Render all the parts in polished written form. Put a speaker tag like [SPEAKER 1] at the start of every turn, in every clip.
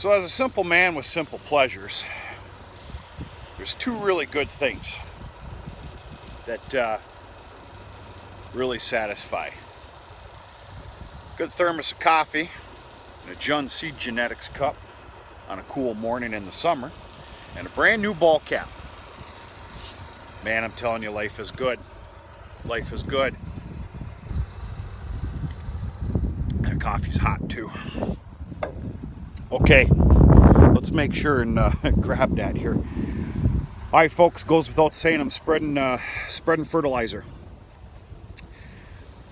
[SPEAKER 1] So as a simple man with simple pleasures, there's two really good things that really satisfy. Good thermos of coffee and a Jun Seed Genetics cup on a cool morning in the summer, and a brand new ball cap. Man, I'm telling you, life is good. Life is good. And the coffee's hot too. Okay, let's make sure and grab that here. All right, folks, goes without saying, I'm spreading fertilizer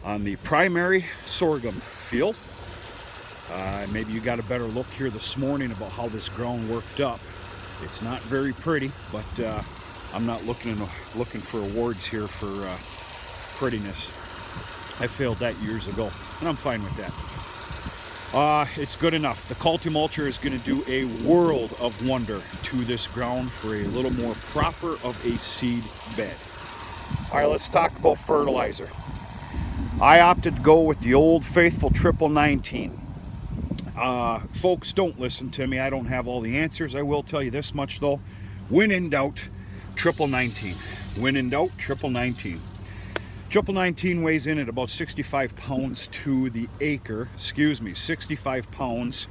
[SPEAKER 1] on the primary sorghum field. Maybe you got a better look here this morning about how this ground worked up. It's not very pretty, but I'm not looking for awards here for prettiness. I failed that years ago, and I'm fine with that. It's good enough. The Culti-Mulcher is going to do a world of wonder to this ground for a little more proper of a seed bed. All right, let's talk about fertilizer. I opted to go with the old faithful 1919. Folks, don't listen to me. I don't have all the answers. I will tell you this much though. When in doubt, 1919. When in doubt, 1919. 1919 weighs in at about 65 pounds to the acre. Excuse me, 65 pounds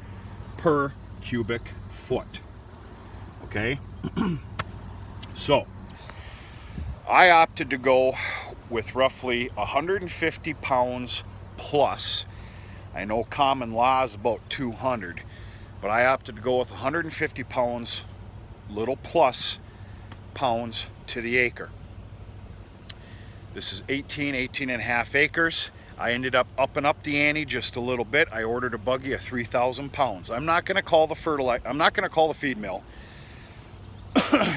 [SPEAKER 1] per cubic foot. Okay? So, I opted to go with roughly 150 pounds plus. I know common law is about 200, but I opted to go with 150 pounds, little plus pounds to the acre. This is 18 and a half acres. I ended up upping up the ante just a little bit. I ordered a buggy of 3,000 pounds. I'm not going to call the feed mill,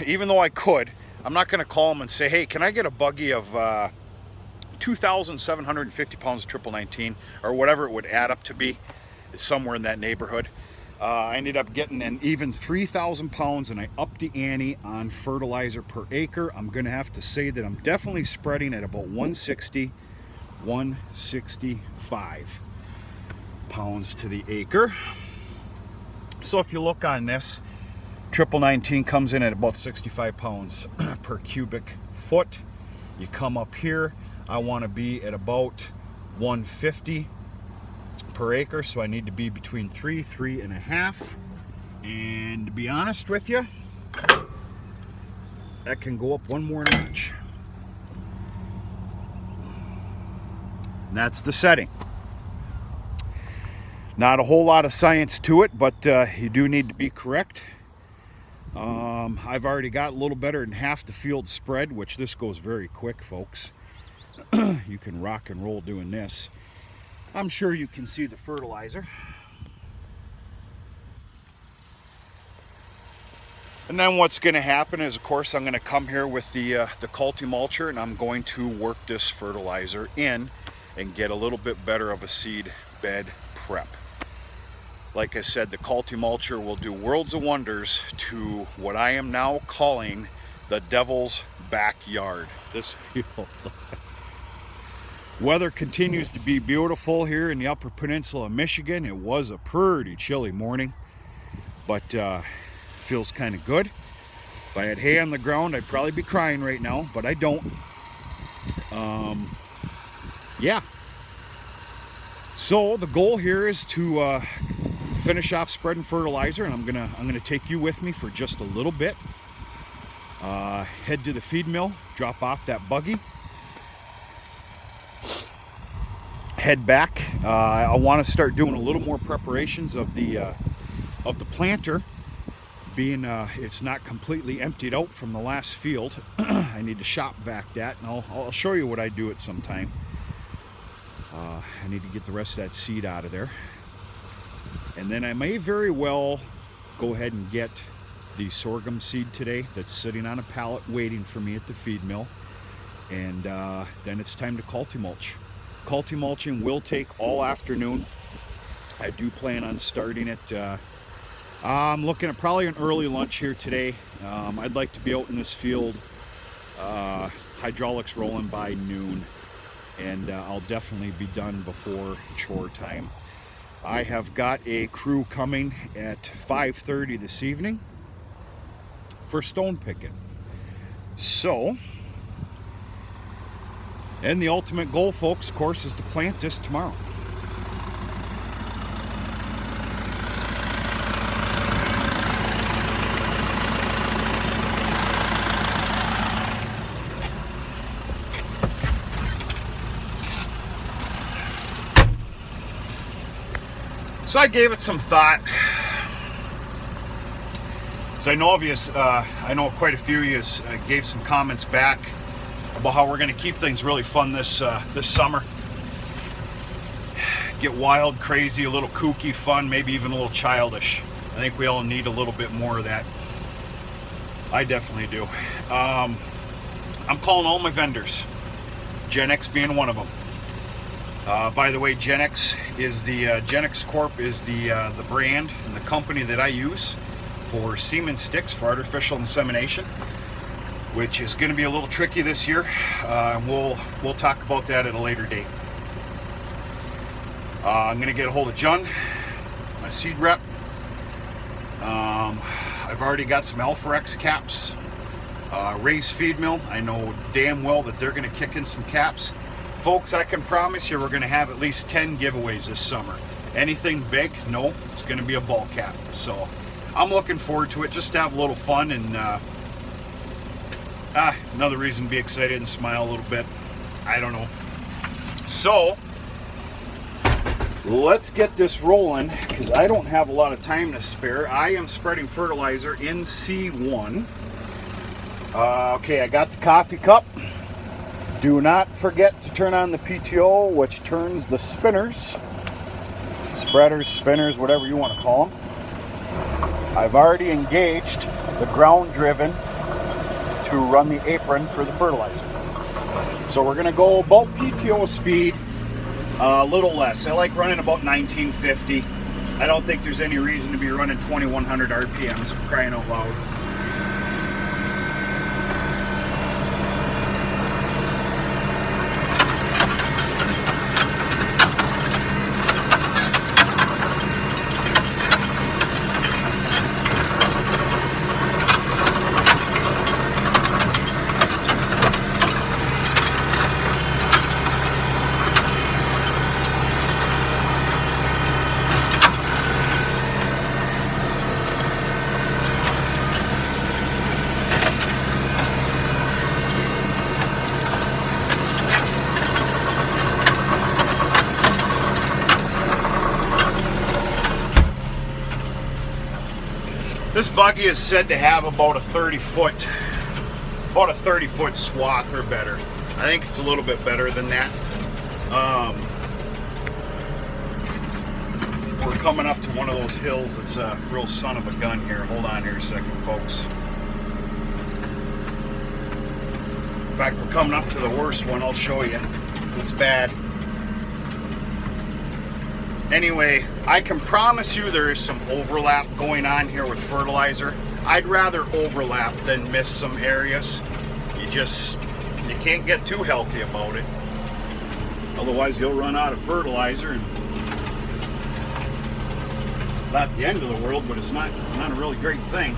[SPEAKER 1] even though I could. I'm not going to call them and say, hey, can I get a buggy of 2,750 pounds of 1919, or whatever it would add up to be. It's somewhere in that neighborhood. I ended up getting an even 3,000 pounds, and I upped the ante on fertilizer per acre. I'm going to have to say that I'm definitely spreading at about 160, 165 pounds to the acre. So if you look on this, 1919 comes in at about 65 pounds per cubic foot. You come up here, I want to be at about 150 per acre, so I need to be between 3.5, and to be honest with you, that can go up one more notch. And that's the setting. Not a whole lot of science to it, but you do need to be correct. I've already got a little better than half the field spread, which this goes very quick, folks. You can rock and roll doing this. I'm sure you can see the fertilizer. And then what's going to happen is, of course, I'm going to come here with the Culti-Mulcher, and I'm going to work this fertilizer in and get a little bit better of a seed bed prep. Like I said, the Culti-Mulcher will do worlds of wonders to what I am now calling the devil's backyard. This field. Weather continues to be beautiful here in the Upper Peninsula of Michigan. It was a pretty chilly morning, but feels kind of good. If I had hay on the ground, I'd probably be crying right now, but I don't. Yeah. So the goal here is to finish off spreading fertilizer, and I'm gonna take you with me for just a little bit. Head to the feed mill, drop off that buggy. Head back. I want to start doing a little more preparations of the planter, being it's not completely emptied out from the last field. I need to shop vac that, and I'll show you what I do at some time. I need to get the rest of that seed out of there, and then I may very well go ahead and get the sorghum seed today that's sitting on a pallet waiting for me at the feed mill, and then it's time to Culti-Mulch. Culti-Mulching will take all afternoon. I do plan on starting it. I'm looking at probably an early lunch here today. I'd like to be out in this field, hydraulics rolling by noon, and I'll definitely be done before chore time. I have got a crew coming at 5:30 this evening for stone picking. So, and the ultimate goal, folks, of course, is to plant this tomorrow. So I gave it some thought. So I know quite a few of you gave some comments back about how we're going to keep things really fun this summer. Get wild, crazy, a little kooky, fun, maybe even a little childish. I think we all need a little bit more of that. I definitely do. I'm calling all my vendors, Gen X being one of them. By the way, Gen X Corp is the brand and the company that I use for semen sticks for artificial insemination, which is going to be a little tricky this year. We'll talk about that at a later date. I'm going to get a hold of John, my seed rep. I've already got some Alpha-X caps. Ray's Feed Mill, I know damn well that they're going to kick in some caps. Folks, I can promise you we're going to have at least 10 giveaways this summer. Anything big? No, it's going to be a ball cap. So I'm looking forward to it, just to have a little fun and another reason to be excited and smile a little bit. I don't know. So let's get this rolling because I don't have a lot of time to spare. I am spreading fertilizer in C1. Okay, I got the coffee cup. Do not forget to turn on the PTO, which turns the spinners, spreaders, spinners, whatever you want to call them. I've already engaged the ground driven to run the apron for the fertilizer. So we're going to go about PTO speed, a little less. I like running about 1950. I don't think there's any reason to be running 2100 RPMs, for crying out loud. This buggy is said to have about a 30 foot swath or better. I think it's a little bit better than that. We're coming up to one of those hills that's a real son of a gun here. Hold on here a second, folks. In fact, we're coming up to the worst one. I'll show you. It's bad. Anyway, I can promise you there is some overlap going on here with fertilizer. I'd rather overlap than miss some areas. You can't get too healthy about it. Otherwise you'll run out of fertilizer, and it's not the end of the world, but it's not a really great thing.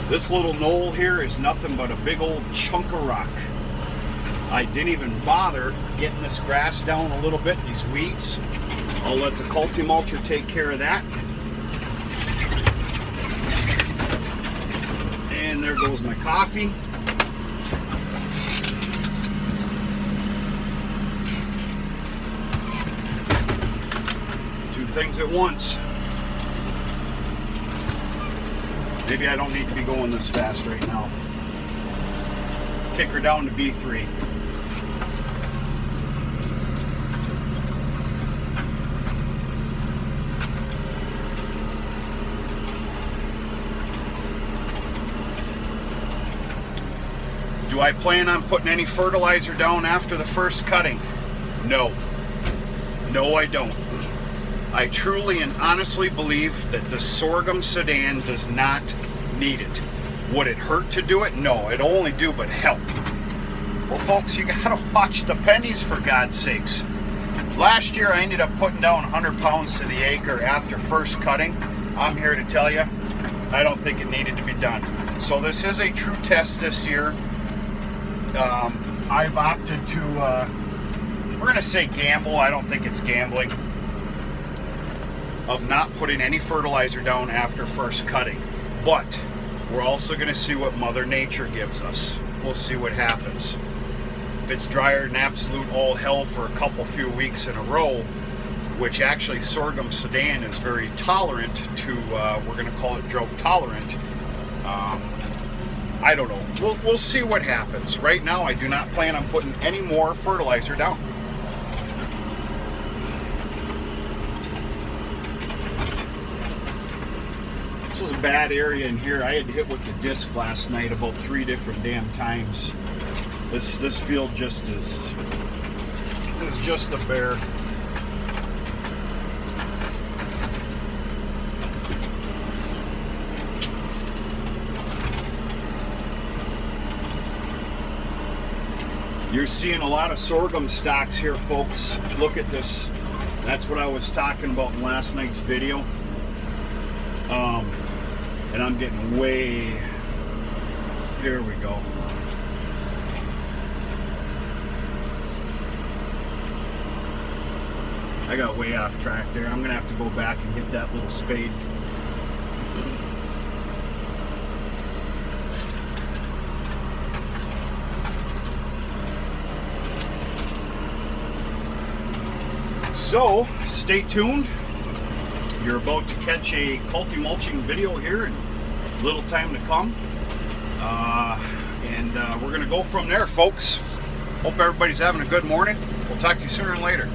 [SPEAKER 1] This little knoll here is nothing but a big old chunk of rock. I didn't even bother getting this grass down a little bit, these weeds. I'll let the Mulcher take care of that. And there goes my coffee. Two things at once. Maybe I don't need to be going this fast right now. Kick her down to B3. Do I plan on putting any fertilizer down after the first cutting? No. No, I don't. I truly and honestly believe that the Sorghum sedan does not need it. Would it hurt to do it? No, it'll only do but help. Well, folks, you gotta watch the pennies, for God's sakes. Last year I ended up putting down 100 pounds to the acre after first cutting. I'm here to tell you, I don't think it needed to be done. So this is a true test this year. I've opted to, we're going to say gamble, I don't think it's gambling, of not putting any fertilizer down after first cutting. But we're also going to see what Mother Nature gives us. We'll see what happens. If it's drier than absolute all hell for a few weeks in a row, which actually sorghum sudan is very tolerant to, we're going to call it drought tolerant. I don't know. We'll see what happens. Right now, I do not plan on putting any more fertilizer down. This was a bad area in here. I had to hit with the disc last night about 3 different damn times. This field just is just a bear. You're seeing a lot of sorghum stocks here, folks. Look at this. That's what I was talking about in last night's video. And I'm getting way, here we go. I got way off track there. I'm gonna have to go back and get that little spade. So, stay tuned. You're about to catch a mulching video here in little time to come. And we're gonna go from there, folks. Hope everybody's having a good morning. We'll talk to you sooner than later.